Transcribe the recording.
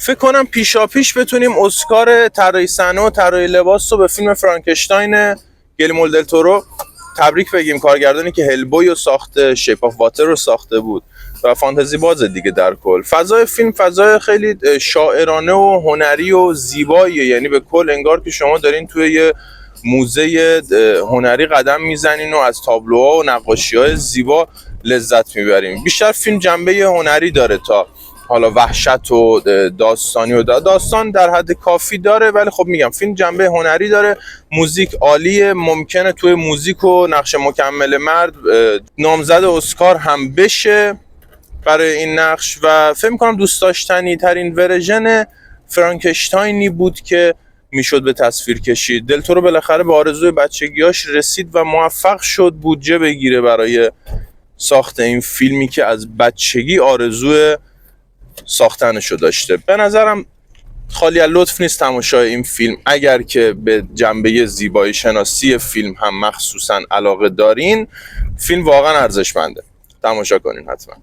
فکر کنم پیشاپیش بتونیم اسکار طراحی صحنه و طراحی لباس رو به فیلم فرانکشتاین گیلمو دل تورو تبریک بگیم. کارگردانی که هلبوی رو ساخته، شیپ آف واتر رو ساخته بود و فانتزی بازه دیگه. در کل فضای فیلم فضای خیلی شاعرانه و هنری و زیباییه، یعنی به کل انگار که شما دارین توی یه موزه هنری قدم میزنین و از تابلوها و نقاشی‌های زیبا لذت میبریم. بیشتر فیلم جنبه هنری داره تا حالا وحشت و داستانی و داستان در حد کافی داره، ولی خب میگم فیلم جنبه هنری داره. موزیک عالیه، ممکنه توی موزیک و نقش مکمل مرد نامزد اسکار هم بشه برای این نقش و فکر می‌کنم دوست داشتنی ترین ورژن فرانکشتاینی بود که میشد به تصویر کشید. دل تورو بالاخره به آرزوی بچگیاش رسید و موفق شد بودجه بگیره برای ساخت این فیلمی که از بچگی آرزوی ساختنشو داشته. به نظرم خالی از لطف نیست تماشای این فیلم. اگر که به جنبه زیبایی شناسی فیلم هم مخصوصا علاقه دارین، فیلم واقعا ارزشمنده، تماشا کنین حتما.